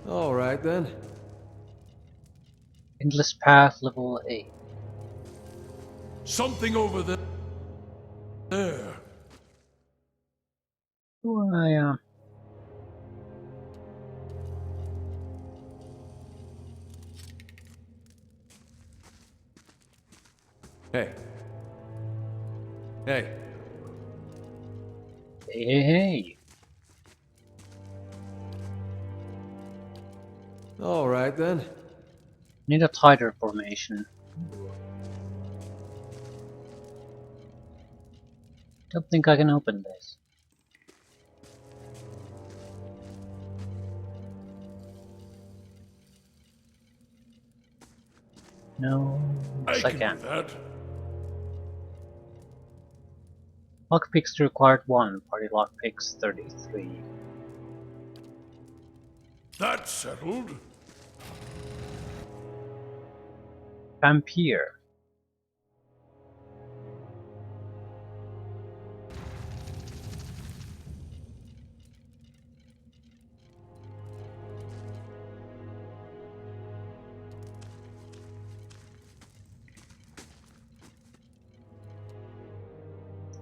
Alright then. Endless Path level 8. Something over there. There. Oh, I Hey. Hey. Hey. Alright then. Need a tighter formation. Don't think I can open this. No, yes I can can. do that. Lockpicks required 1, party lockpicks 33. That's settled. Vampire.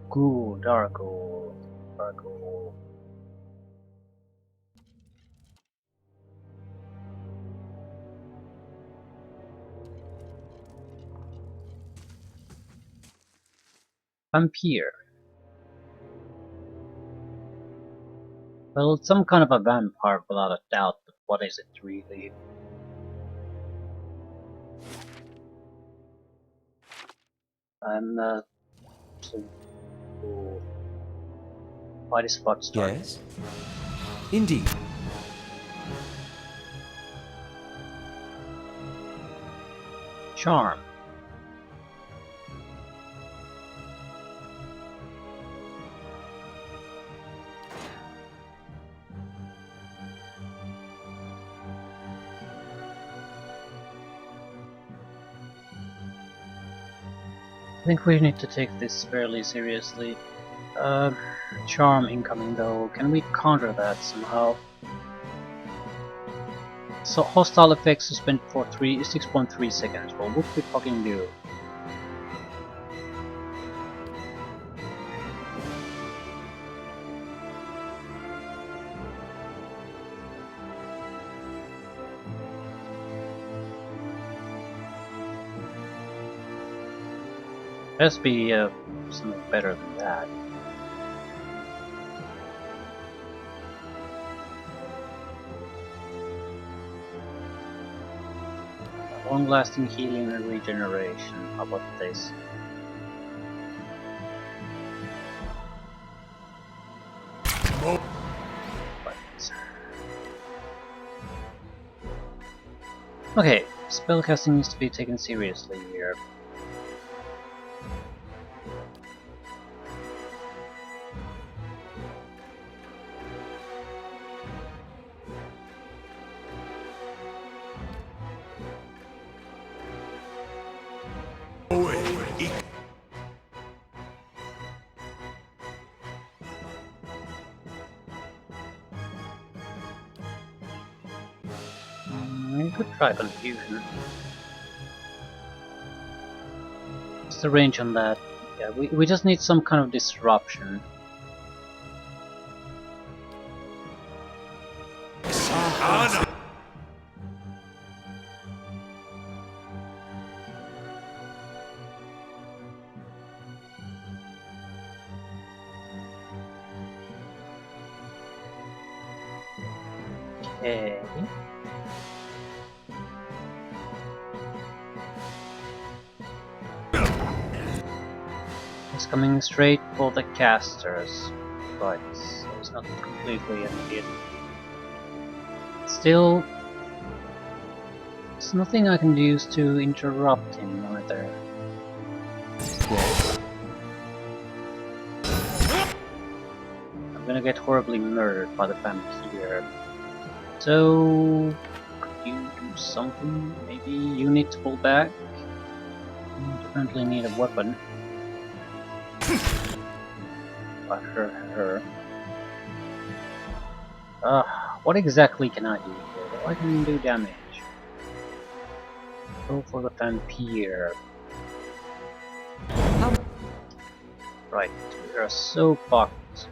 Ghoul, Darghoul, Darghoul. Vampire. Well, it's some kind of a vampire without a doubt, but what is it really? I'm so cool. Why does spot start? Yes? Indeed. Charm. I think we need to take this fairly seriously. Charm incoming though. Can we counter that somehow? So hostile effects suspended for 6.3 seconds. Well, what we fucking do? Let's be something better than that. Long-lasting healing and regeneration. How about this? Okay, spellcasting needs to be taken seriously here. We could try confusion. What's the range on that? Yeah, we just need some kind of disruption. Okay. It's coming straight for the casters. Right, so it's not completely immediate. Still, there's nothing I can use to interrupt him either. I'm gonna get horribly murdered by the vampire. So, could you do something? Maybe you need to pull back? You definitely need a weapon. But her. What exactly can I do here? I can do damage. Go for the vampire. How Right, we are so fucked.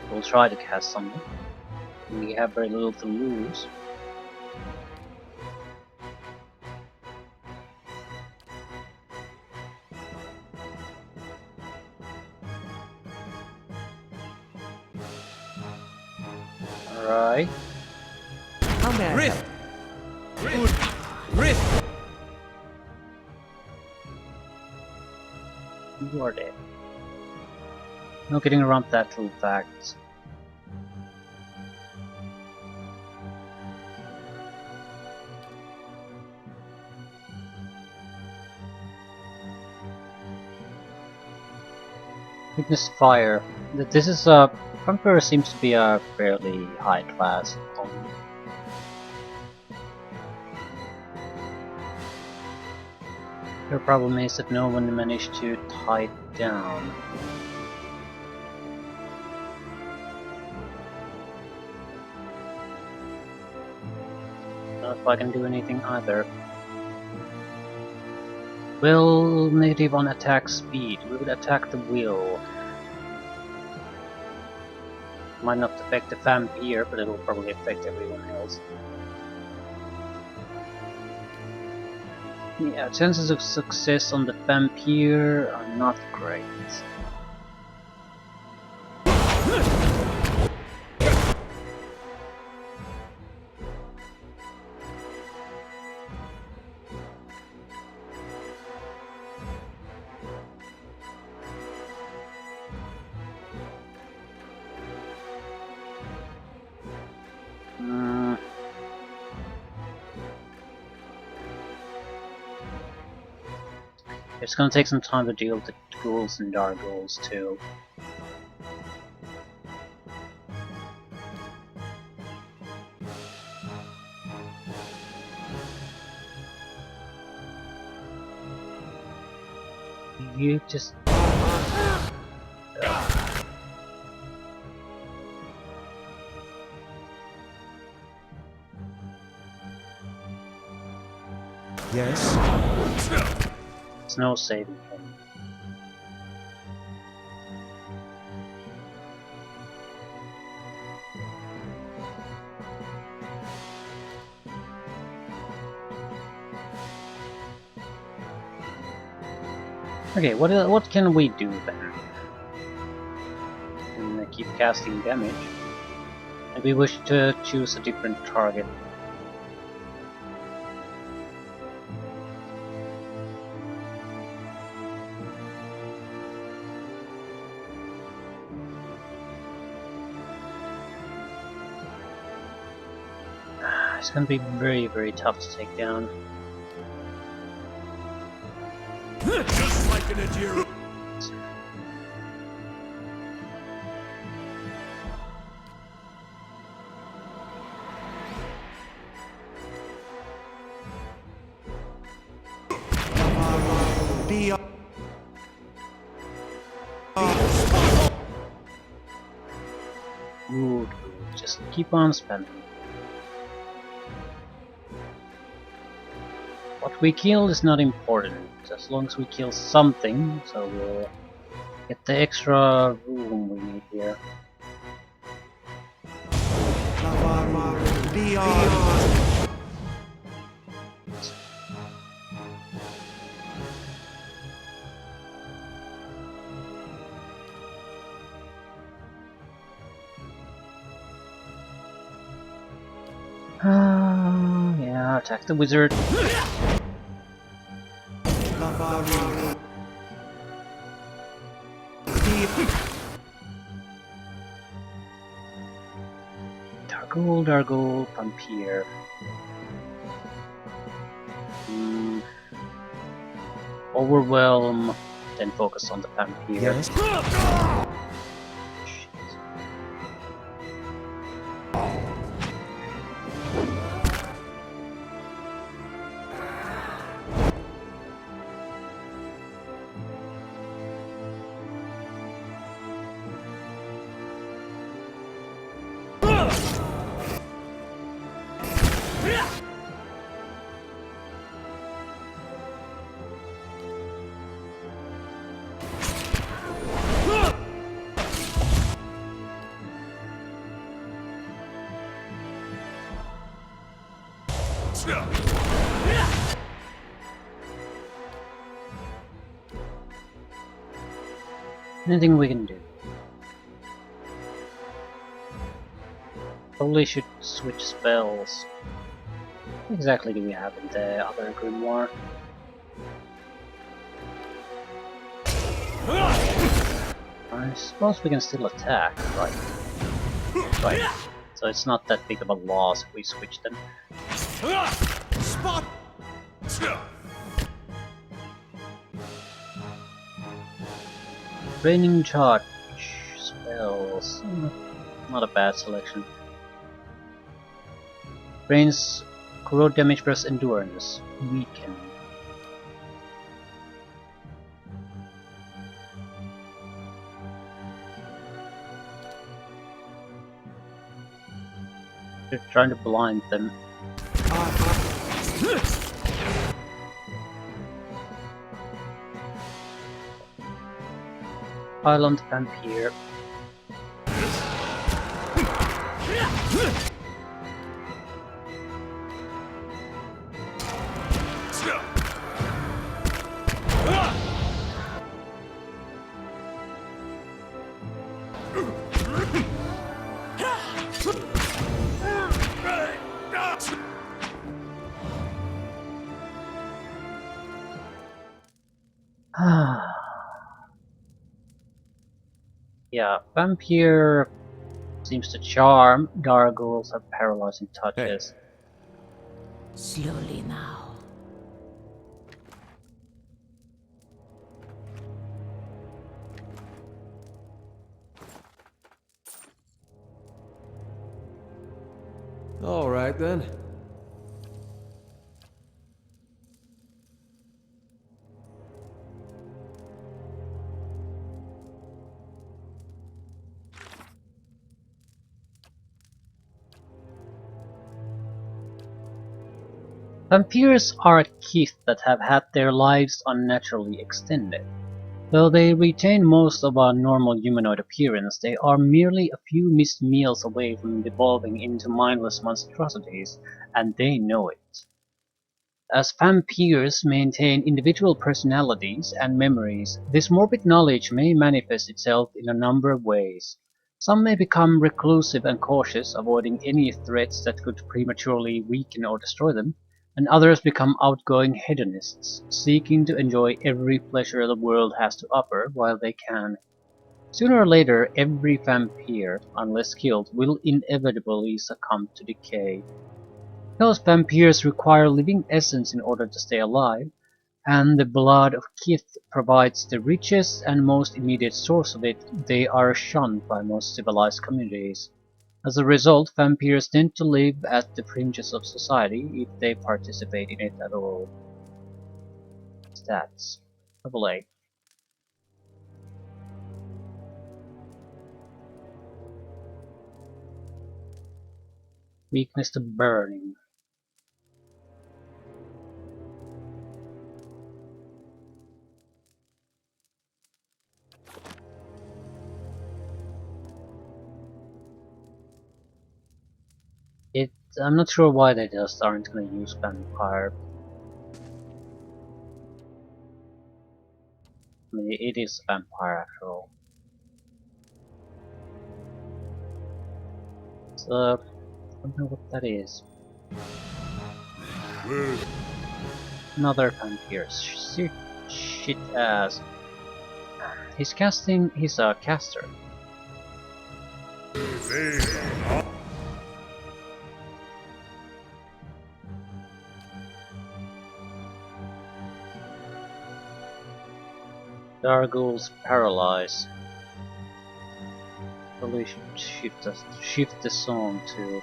We'll try to cast something. We have very little to lose. Alright. how may I Rift! help? Rift! You are dead. No getting around that little fact. Weakness fire. This is a vampire seems to be a fairly high class opponent. The problem is that no one managed to tie it down. Not if I can do anything either. Will negative on attack speed. We will attack the wheel. Might not affect the vampire, but it will probably affect everyone else. Yeah, chances of success on the vampire are not great. It's gonna take some time to deal with the ghouls and dark ghouls too. You just... Yes. There's no saving him. Okay, what can we do then? And keep casting damage. Maybe we wish to choose a different target. It's gonna be very, very tough to take down. Just like an Ajiro. Good, just keep on spamming. What we kill is not important, as long as we kill something, so we'll get the extra room we need here. Yeah, attack the wizard. Dargul, vampire. Overwhelm, then focus on the vampire. Yes. Shit. Anything we can do? Probably should switch spells. What exactly do we have in the other grimoire? I suppose we can still attack, right? Right. So it's not that big of a loss if we switch them. Spot. Raining charge spells. Not a bad selection. Rains corrode damage versus endurance. Weaken. They're trying to blind them. Island Vampire. Yeah, Vampire seems to charm. Gargoyles have paralyzing touches. Slowly now. All right then. Vampires are a kith that have had their lives unnaturally extended. Though they retain most of a normal humanoid appearance, they are merely a few missed meals away from devolving into mindless monstrosities, and they know it. As vampires maintain individual personalities and memories, this morbid knowledge may manifest itself in a number of ways. Some may become reclusive and cautious, avoiding any threats that could prematurely weaken or destroy them, and others become outgoing hedonists, seeking to enjoy every pleasure the world has to offer while they can. Sooner or later, every vampire, unless killed, will inevitably succumb to decay. Because vampires require living essence in order to stay alive, and the blood of kith provides the richest and most immediate source of it, they are shunned by most civilized communities. As a result, vampires tend to live at the fringes of society if they participate in it at all. Stats. AA. Weakness to burning. I'm not sure why they just aren't going to use vampire. I mean, it is vampire after all. So, I don't know what that is. Another vampire. Shit ass. He's casting. He's a caster. Gargoyles paralyze. Probably should shift the song to.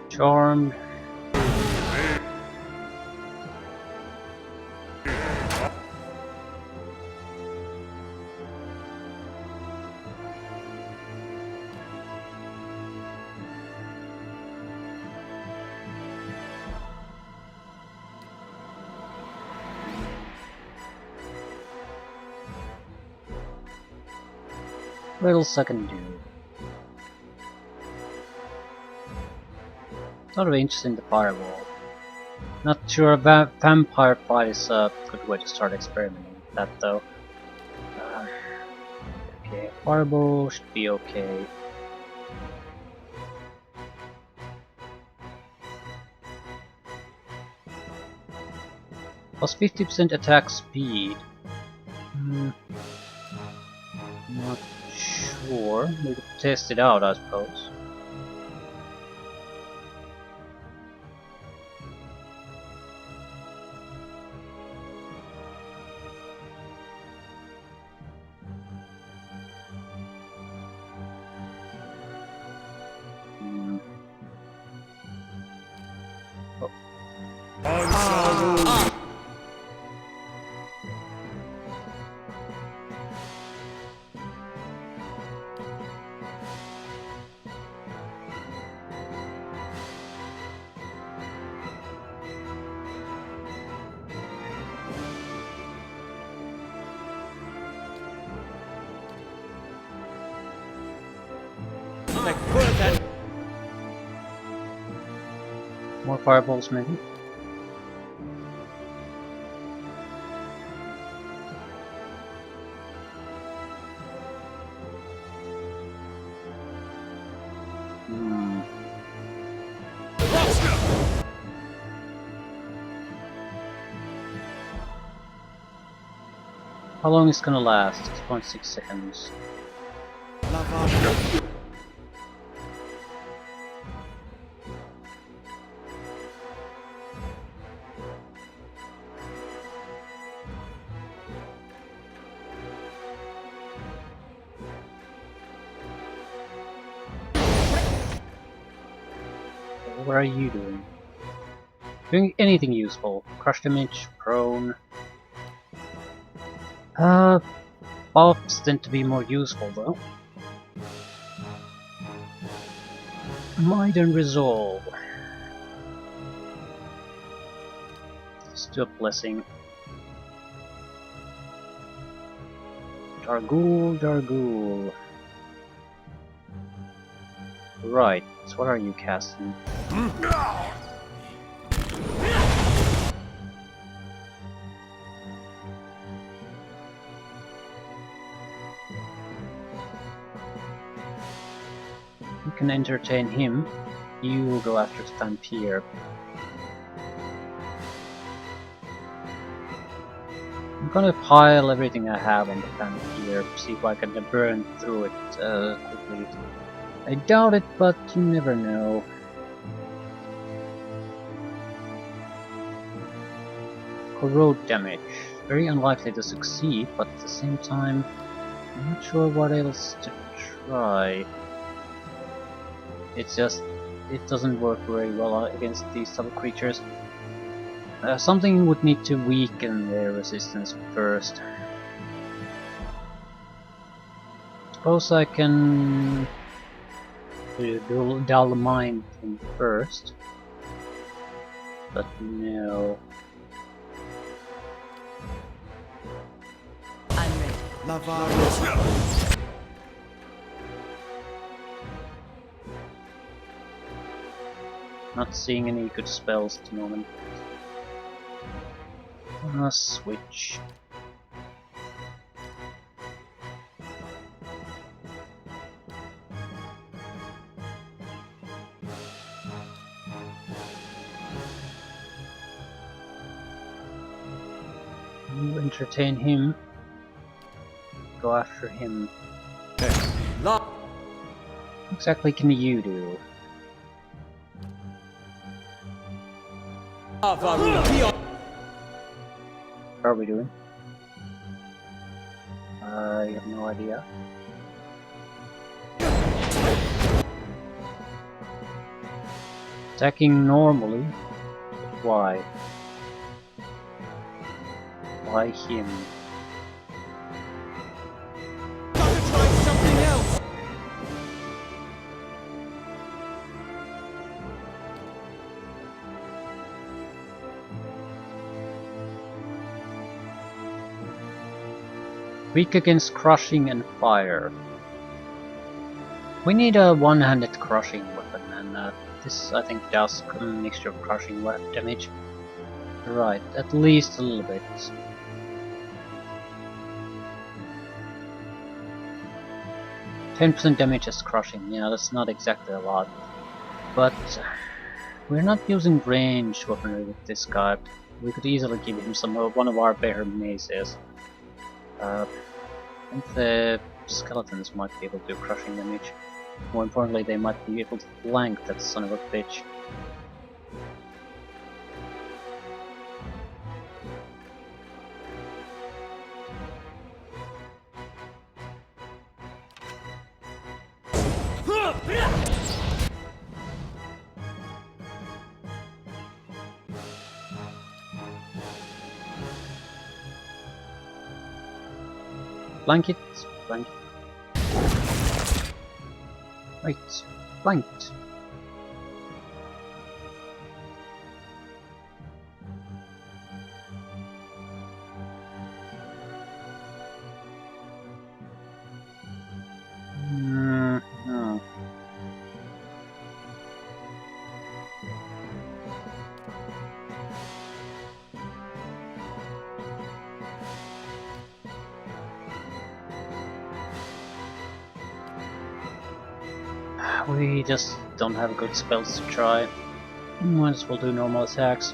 Charmed. What else I can do? Sort of interesting, the fireball. Not sure a vampire fight is a good way to start experimenting with that though. Okay, fireball should be okay. Plus 50% attack speed. Not sure. We could test it out, I suppose. More fireballs, maybe. How long is it gonna last? 6.6 seconds. What are you doing? Doing anything useful? Crush damage, prone. Buffs tend to be more useful though. Might and Resolve. Let's do a blessing. Dargul, Dargul. Right, so what are you casting? You can entertain him. You will go after the vampire. I'm gonna pile everything I have on the vampire, see if I can burn through it quickly. I doubt it, but you never know. Corrode damage. Very unlikely to succeed, but at the same time, I'm not sure what else to try. It's just, it doesn't work very well against these type of creatures. Something would need to weaken their resistance first. Suppose I can dull the mind thing first, but no. I'm ready. Not seeing any good spells at the moment. Switch. You entertain him. Go after him. What exactly can you do? How are we doing? I have no idea. Attacking normally? But why? Why him? Gotta try something else. Weak against crushing and fire. We need a one-handed crushing weapon, and this I think does a mixture of crushing damage. Right, at least a little bit. 10% damage as crushing, yeah, that's not exactly a lot. But we're not using ranged weaponry with this guy. We could easily give him one of our better mazes. I think the skeletons might be able to do crushing damage. More importantly, they might be able to flank that son of a bitch. Flank it, flank it. Right, flanked. No. We just don't have good spells to try. Might as well do normal attacks.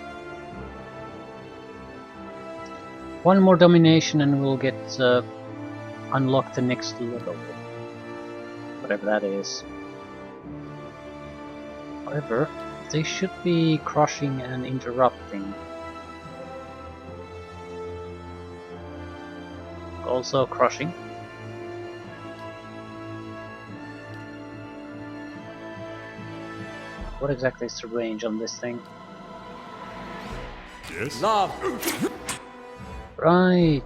One more domination and we'll get unlock the next level. Whatever that is. However, they should be crushing and interrupting. Also crushing. What exactly is the range on this thing? Yes? Love! Right.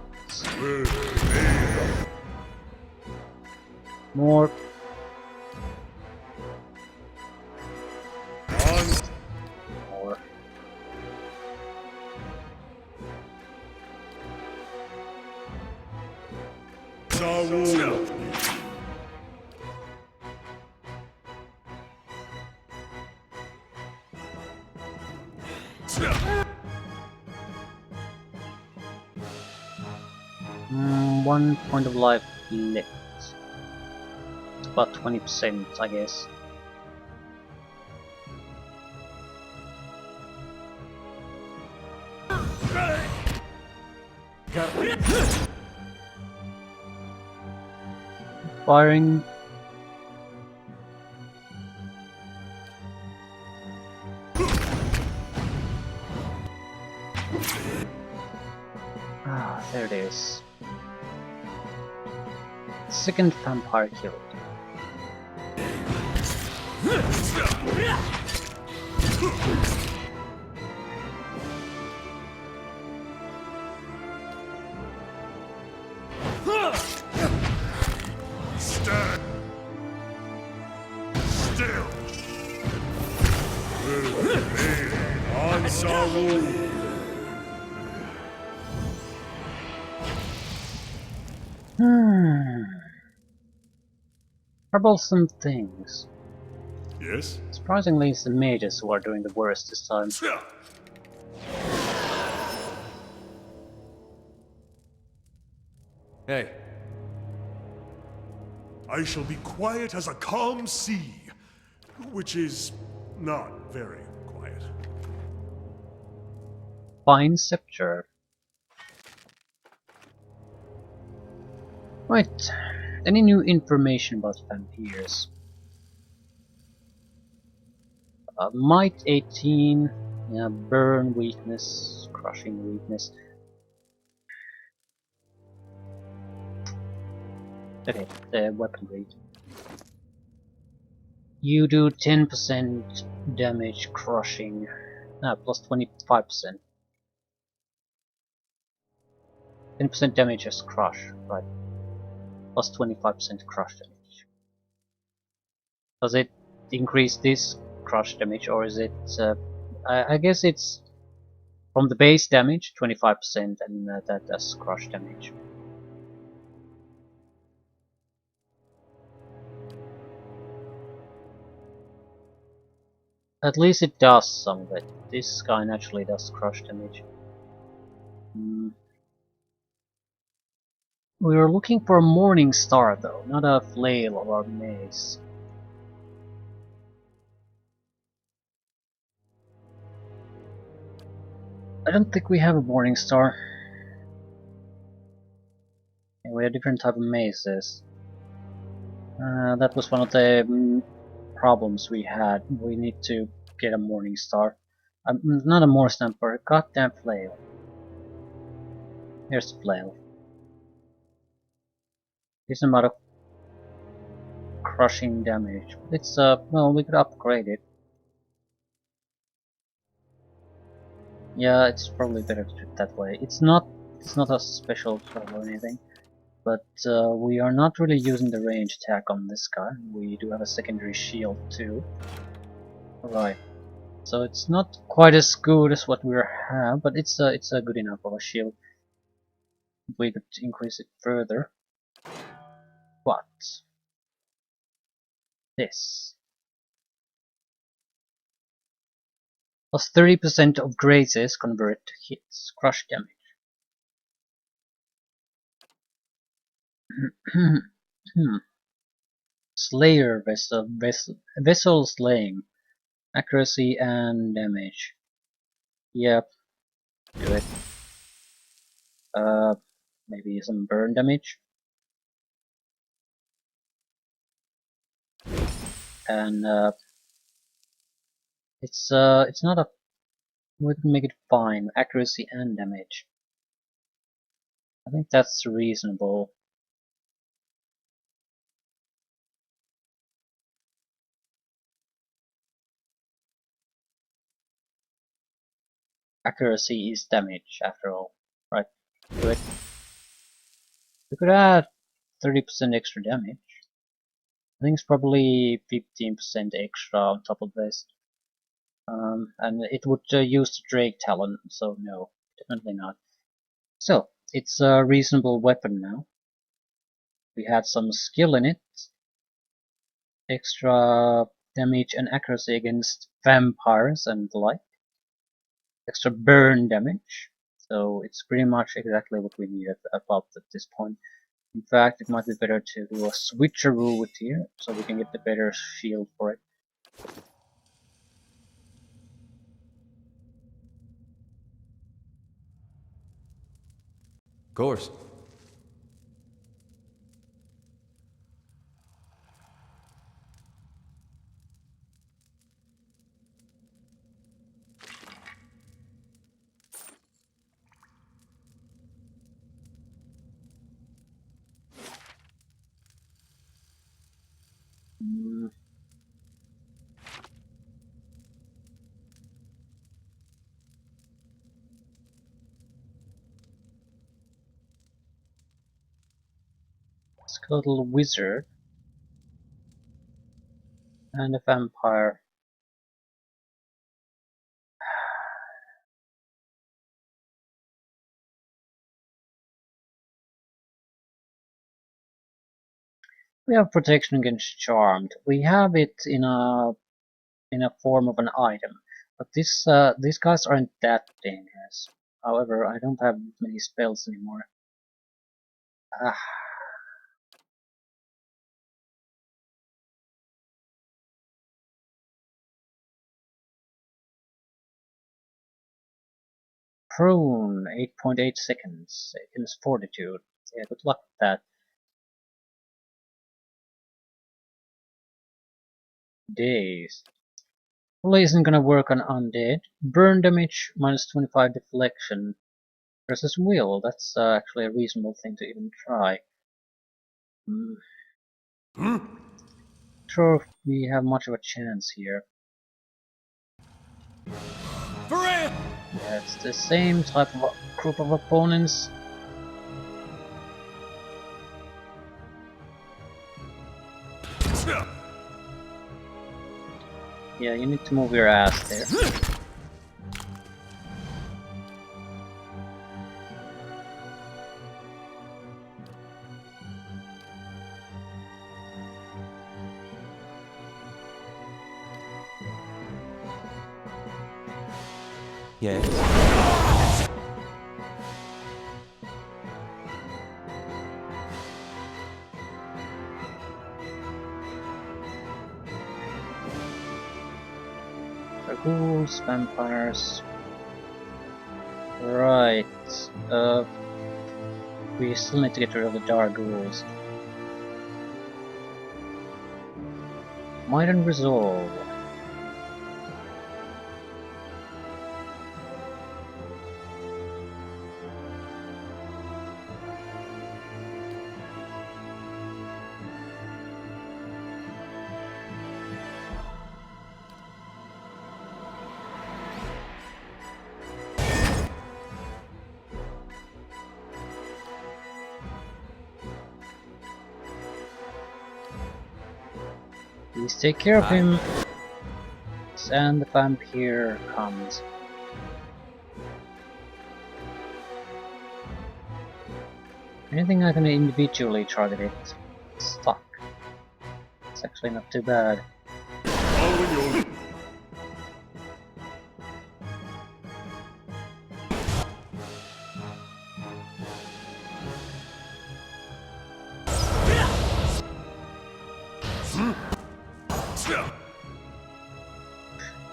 More. More. Saul. One point of life left. It's about 20%, I guess. Firing. Ah, there it is. Second vampire killed. Stand still. On Saul. Troublesome things. Yes? Surprisingly, it's the mages who are doing the worst this time. Hey, I shall be quiet as a calm sea, which is not very quiet. Fine scepter. Right. Any new information about vampires? Might 18. Yeah, burn weakness, crushing weakness. Okay, the weapon rate. You do 10% damage crushing. Plus 25%. 10% damage as crush, right. Plus 25% crush damage. Does it increase this crush damage, or is it... I guess it's from the base damage, 25%, and that does crush damage. At least it does some of it. This guy naturally does crush damage. We were looking for a Morning Star though, not a flail or a mace. I don't think we have a Morning Star. Yeah, we have different type of maces. That was one of the problems we had. We need to get a Morning Star. Not a more stamper, a goddamn flail. Here's the flail. Decent amount of crushing damage. It's well, we could upgrade it. Yeah, it's probably better to do it that way. It's not a special spell or anything, but we are not really using the range attack on this guy. We do have a secondary shield too. Right. So it's not quite as good as what we have, but it's a good enough of a shield. We could increase it further. What? This. Plus 30% of grazes convert to hits. Crush damage. Slayer vessel slaying. Accuracy and damage. Yep. Do it. Maybe some burn damage. And it's not a, we can make it fine. Accuracy and damage. I think that's reasonable. Accuracy is damage after all. Right. Do it. We could add 30% extra damage. I think it's probably 15% extra on top of this. And it would use the Drake Talon, so no, definitely not. So, it's a reasonable weapon now. We had some skill in it. Extra damage and accuracy against vampires and the like. Extra burn damage. So it's pretty much exactly what we needed about at this point. In fact, it might be better to do a switcheroo with here, so we can get the better shield for it. Of course. Skeletal wizard and a vampire. We have protection against charmed. We have it in a form of an item, but these guys aren't that dangerous. However, I don't have many spells anymore. Ah. Prone, 8.8 seconds. Against fortitude. Yeah, good luck with that. Days. Probably isn't gonna work on undead. Burn damage, minus 25 deflection. Versus will, that's actually a reasonable thing to even try. Sure if we have much of a chance here. Freya! Yeah, it's the same type of group of opponents. Yeah, you need to move your ass there. Yes. Ghouls, vampires. Right. We still need to get rid of the dark ghouls. Might and resolve. Please take care of him. And the vampire comes. Anything I can individually target it. Stuck. It's actually not too bad. Following your lead.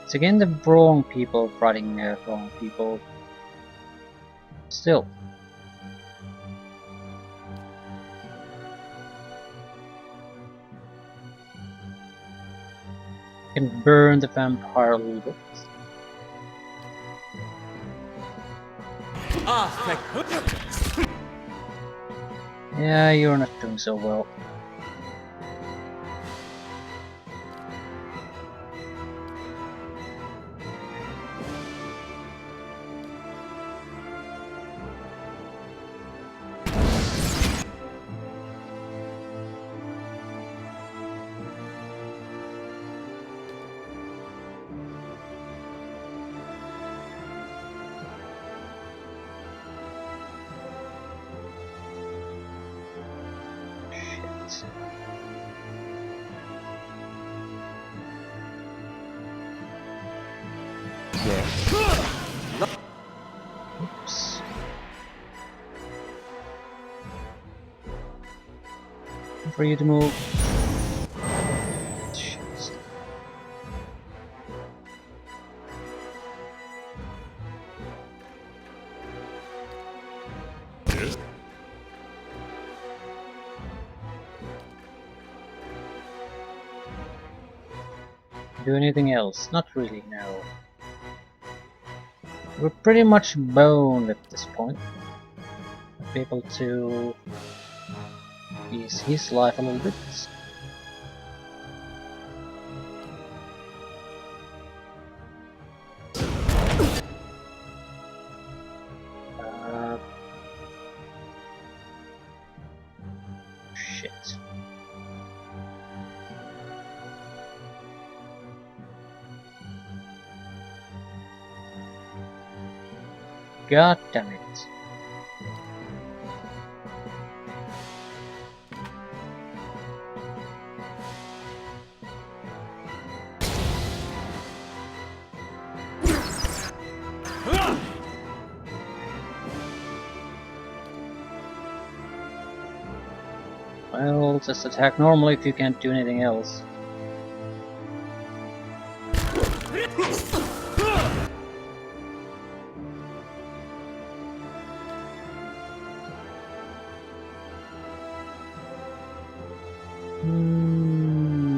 It's again the wrong people fighting wrong people. Still. Can burn the vampire a little bit. Yeah, you're not doing so well. Oops. For you to move. Shit. Yes. Do anything else? Not really, no. We're pretty much boned at this point. Be able to ease his life a little bit. Shit. God damn it. Well, just attack normally if you can't do anything else.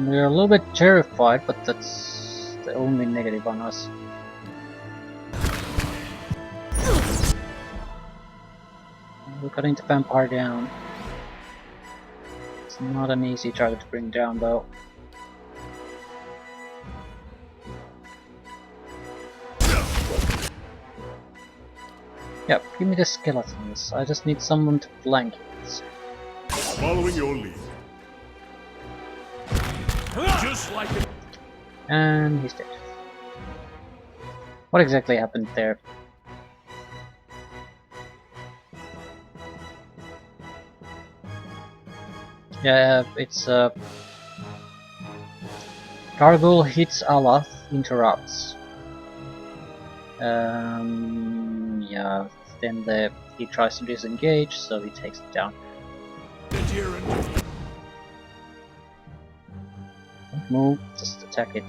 We're a little bit terrified, but that's the only negative on us. We're cutting the vampire down. It's not an easy target to bring down though. Yep, give me the skeletons. I just need someone to flank it. Following your lead. Just like it. And he's dead. What exactly happened there? Yeah, it's Gargoyle hits Alath, interrupts. Yeah. Then he tries to disengage, so he takes it down. Don't move, just attack it.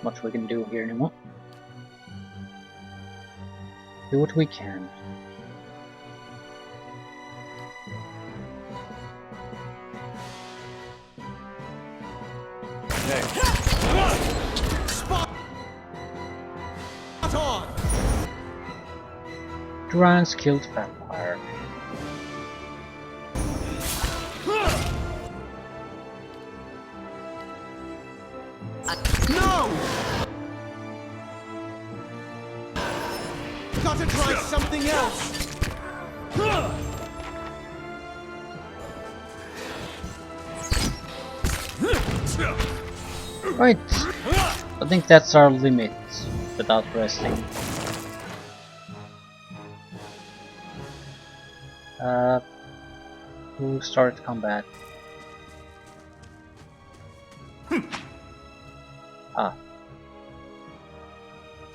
Much we can do here anymore. Do what we can. Spot on! Durans killed Vampire. No! Gotta try something else! Right. I think that's our limit without resting. Who started combat? Ah,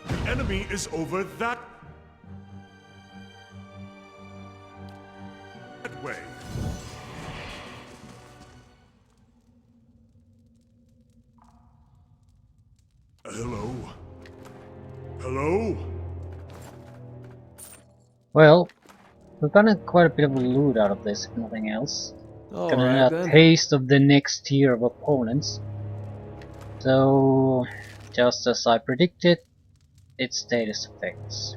The enemy is over that way. Hello? Hello? well, we've gotten quite a bit of loot out of this, if nothing else. Gotten Alright a then. taste of the next tier of opponents. So, just as I predicted, its status effects.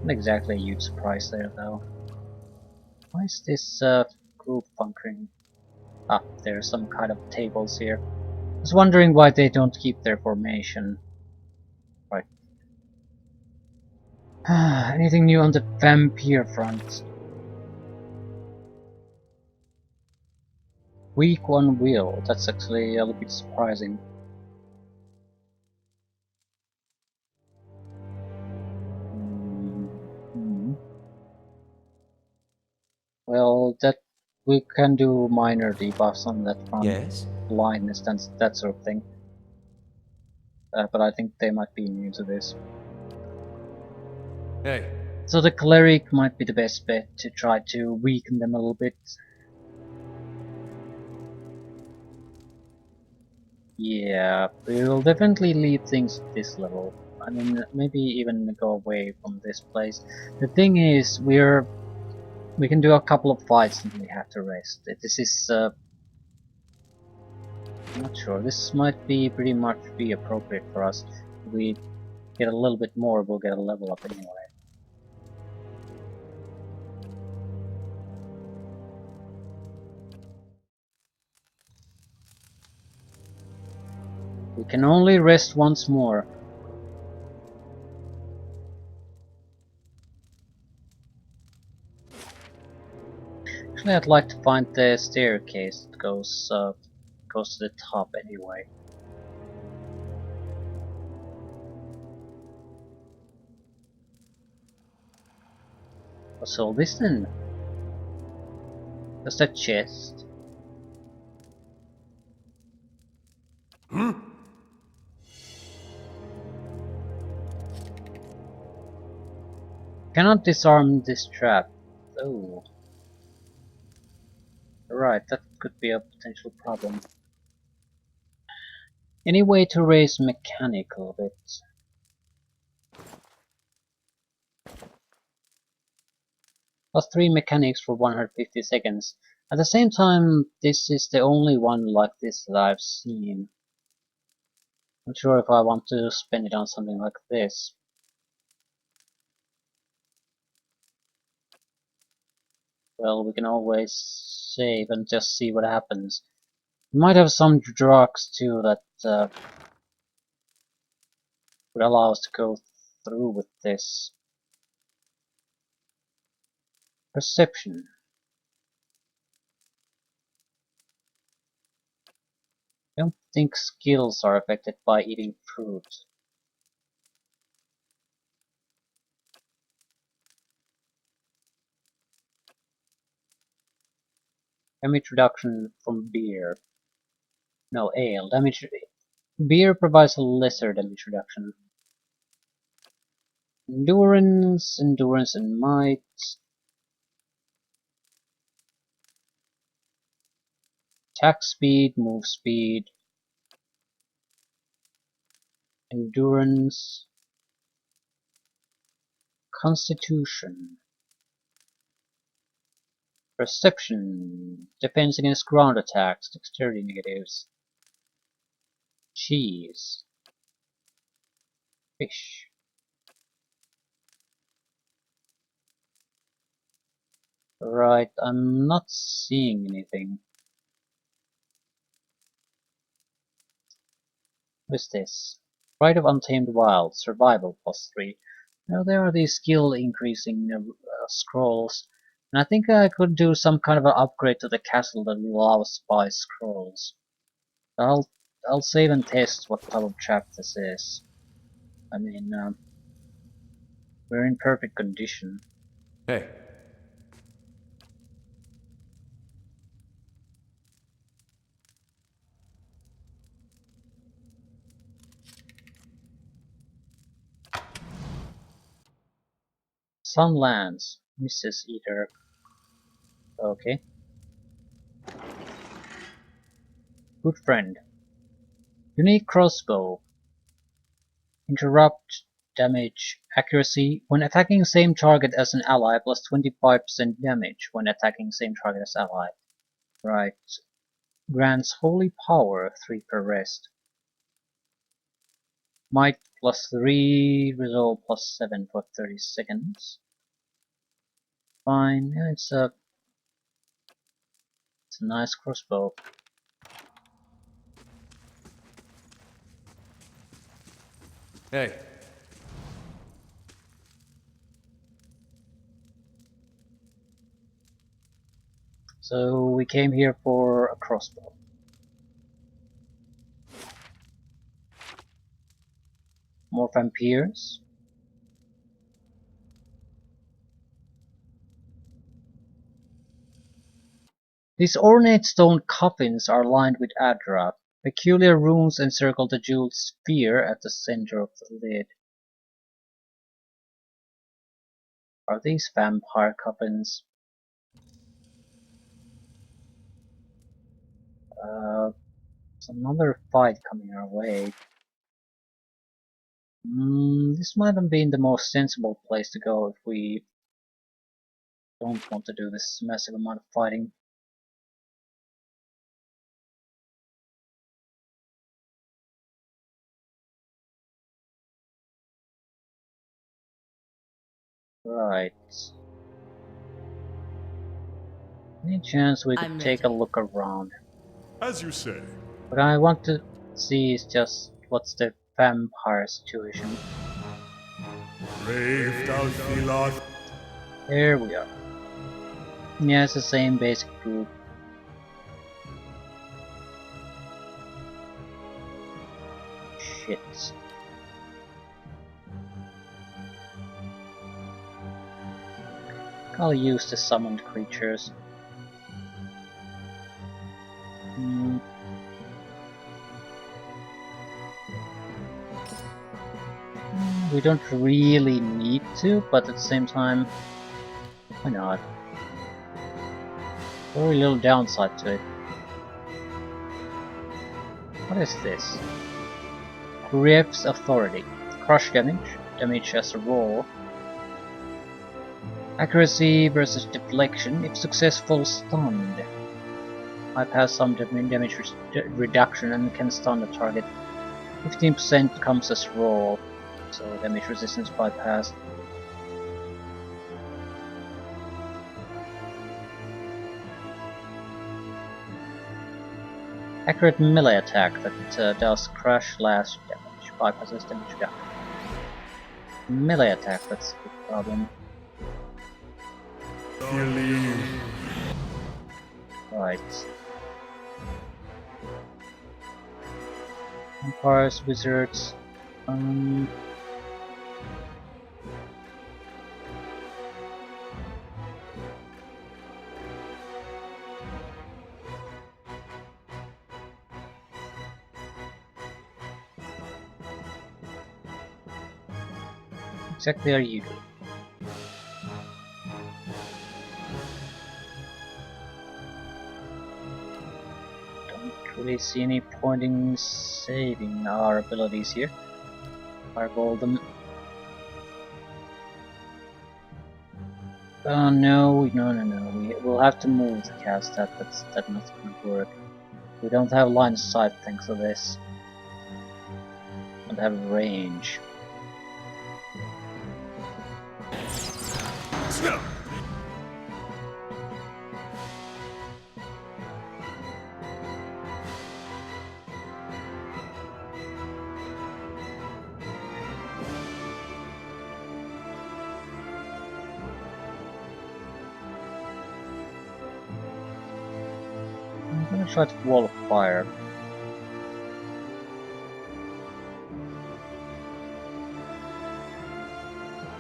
Not exactly a huge surprise there, though. Why is this group functioning? Ah, there's some kind of tables here. I was wondering why they don't keep their formation. Right. Anything new on the vampire front? Weak one will. That's actually a little bit surprising. Hmm. Well, that we can do minor debuffs on that front. Yes? Blindness, that sort of thing. But I think they might be new to this. Hey. So the cleric might be the best bet to try to weaken them a little bit. Yeah, we'll definitely leave things at this level. I mean, maybe even go away from this place. The thing is, we can do a couple of fights and we have to rest. This is I'm not sure. This might be pretty much be appropriate for us. If we get a little bit more, we'll get a level up anyway. We can only rest once more. Actually, I'd like to find the staircase that goes to the top anyway. What's all this then? Just a chest. Cannot disarm this trap. Oh. Right, that could be a potential problem. Any way to raise mechanical bit? +3 mechanics for 150 seconds. At the same time, this is the only one like this that I've seen. I'm not sure if I want to spend it on something like this. Well, we can always save and just see what happens. We might have some drugs too that would allow us to go through with this. Perception. I don't think skills are affected by eating fruit. Damage reduction from beer. No, ale. Damage Beer provides a lesser damage reduction. Endurance, endurance and might. Attack speed, move speed. Endurance. Constitution. Perception. Defense against ground attacks. Dexterity negatives. Cheese. Fish. Right, I'm not seeing anything. What is this? Pride of Untamed Wild. Survival +3. Now there are these skill increasing scrolls. And I think I could do some kind of an upgrade to the castle that will allow us to buy scrolls. I'll save and test what type of trap this is. I mean, we're in perfect condition. Hey. Sunlands, Mrs. Eater. Okay. Good friend. Unique crossbow. Interrupt, damage, accuracy. When attacking same target as an ally, plus 25% damage when attacking same target as ally. Right. Grants holy power, 3 per rest. Might +3, resolve +7 for 30 seconds. Fine, yeah, it's a nice crossbow. Hey. So we came here for a crossbow. More vampires. These ornate stone coffins are lined with Adra. Peculiar runes encircle the jeweled sphere at the center of the lid. Are these vampire coffins? There's another fight coming our way. This might have been the most sensible place to go if we don't want to do this massive amount of fighting. Right. Any chance we could I'm take a ready. look around? As you say. What I want to see is just what's the vampire situation. Brave Dalfilath. Here we are. Yeah, it's the same basic group. Shit. I'll use the summoned creatures. We don't really need to, but at the same time, why not? Very little downside to it. What is this? Grief's Authority. Crush damage. Damage as a roll. Accuracy versus deflection. If successful, stunned. Bypass some damage reduction and can stun the target. 15% comes as roll. So damage resistance bypass. Accurate melee attack that does crush slash damage, bypasses damage reduction. Melee attack, that's the problem. Right. Vampires, wizards. exactly are you doing? Don't really see any point in saving our abilities here. Fireball them. Oh no, we'll have to move the cast. That's not gonna work. We don't have line of sight thanks to this. Don't have range. I'm gonna try to wall of fire.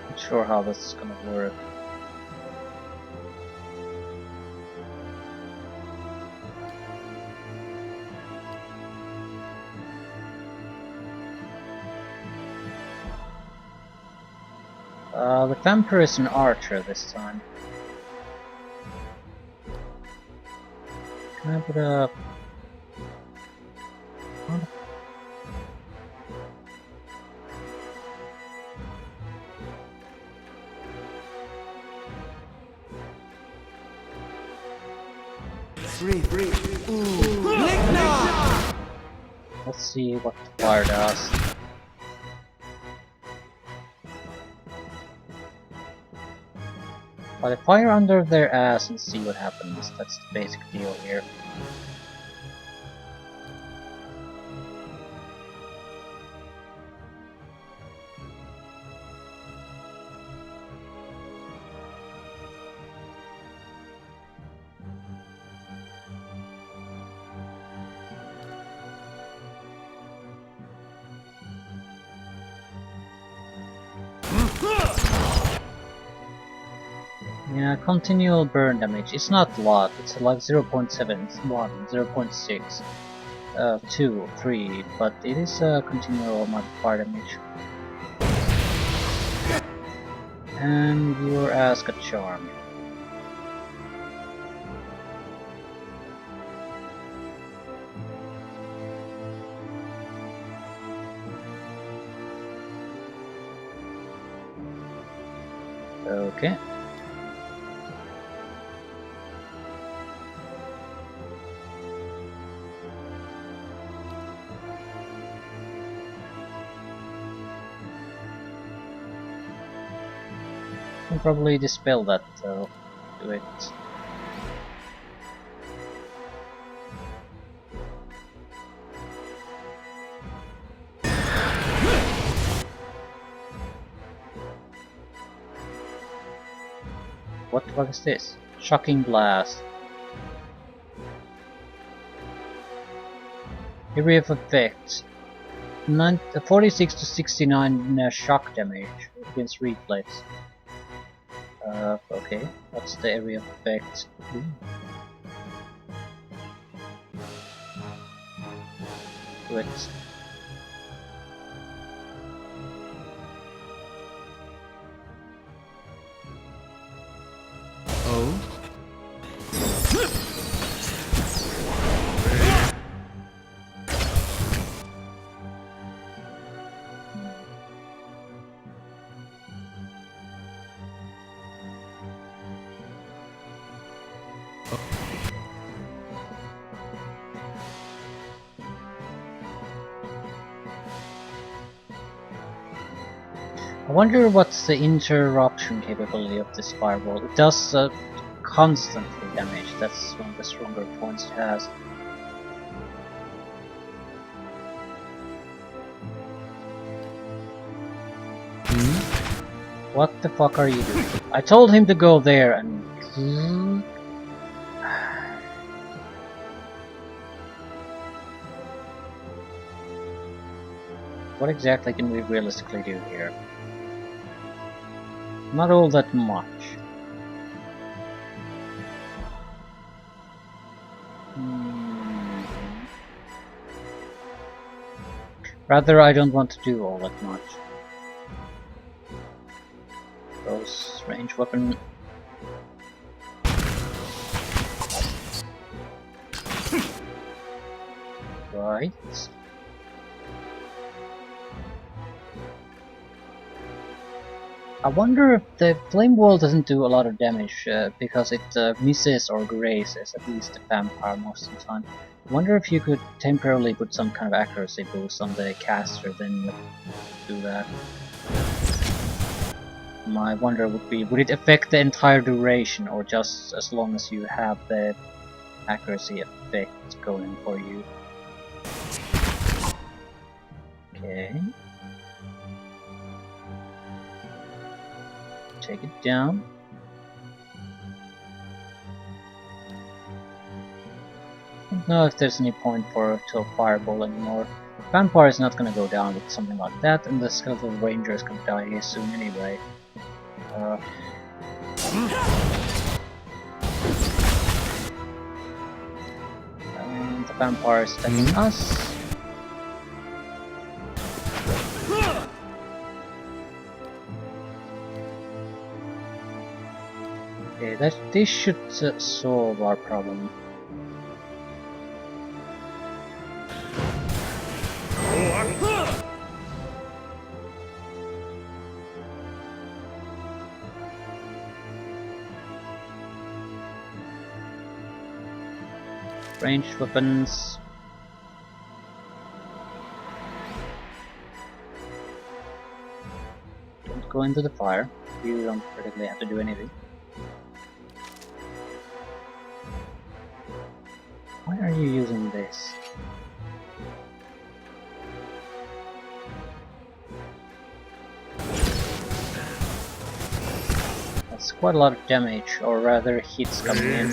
Not sure how this is gonna work. The vampire is an archer this time. Can I put a... What? Breathe. Ooh. Ligna! Let's see what the fire does. But if fire under their ass and see what happens, that's the basic deal here. Yeah, continual burn damage. It's not a lot, it's like 0.7, it's 1, 0.6, 2, 3, but it is a continual amount of fire damage. And your ass got charmed. Okay. Can probably dispel that though. Do it. What the fuck is this? Shocking blast. Area of effect. 46 to 69 shock damage against reflex. Okay, what's the area of effect? Ooh. Do it. Oh? I wonder what's the interruption capability of this fireball. It does constantly damage. That's one of the stronger points it has. What the fuck are you doing? I told him to go there and... What exactly can we realistically do here? Not all that much. Rather, I don't want to do all that much. use range weapon. Right. I wonder if the flame wall doesn't do a lot of damage because it misses or grazes at least the vampire most of the time. I wonder if you could temporarily put some kind of accuracy boost on the caster, then do that. My wonder would be, would it affect the entire duration or just as long as you have the accuracy effect going for you? Okay. Take it down. I don't know if there's any point to a fireball anymore. Vampire is not gonna go down with something like that, and the Skeletal Ranger is gonna die here soon anyway. And the vampire is attacking us. Okay, this should solve our problem. Ranged weapons. Don't go into the fire. You don't particularly have to do anything. Why are you using this? That's quite a lot of damage, or rather hits coming in.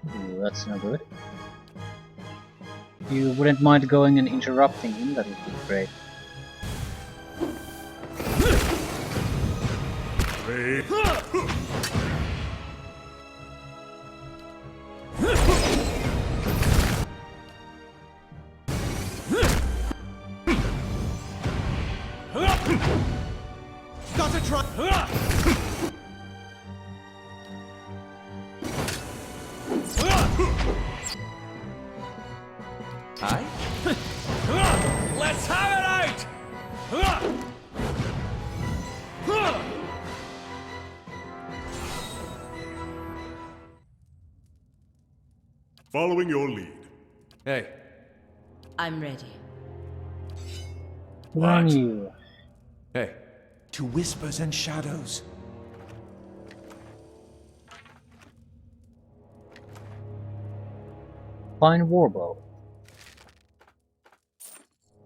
Ooh, that's no good. If you wouldn't mind going and interrupting him, that would be great. Gotta try. Hi? Let's have it out. Following your lead. Hey. I'm ready. Who are you? Hey. To whispers and shadows. Fine warbow.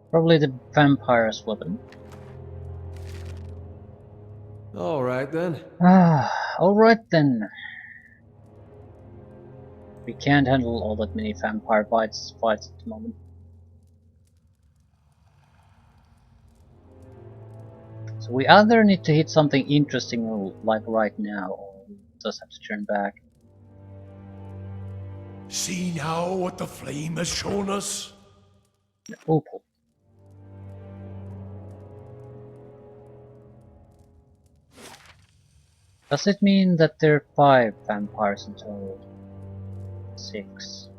Probably the vampire's weapon. Alright then. Ah, alright then. We can't handle all that many vampire fights at the moment. So we either need to hit something interesting like right now, or we just have to turn back. See now what the flame has shown us? Opal. Does it mean that there are 5 vampires in total? 6.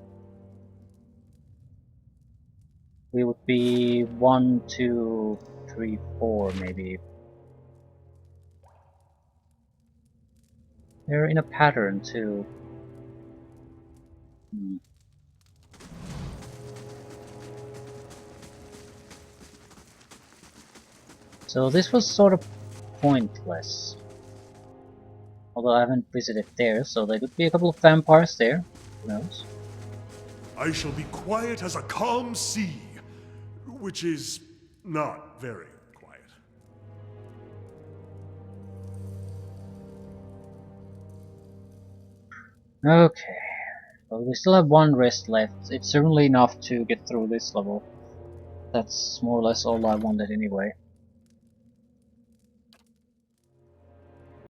We would be 1, 2, 3, 4 maybe. They're in a pattern too. So this was sort of pointless. Although I haven't visited there, so there could be a couple of vampires there. Who knows? I shall be quiet as a calm sea, which is not very quiet. Okay. Well, we still have 1 rest left. It's certainly enough to get through this level. That's more or less all I wanted anyway.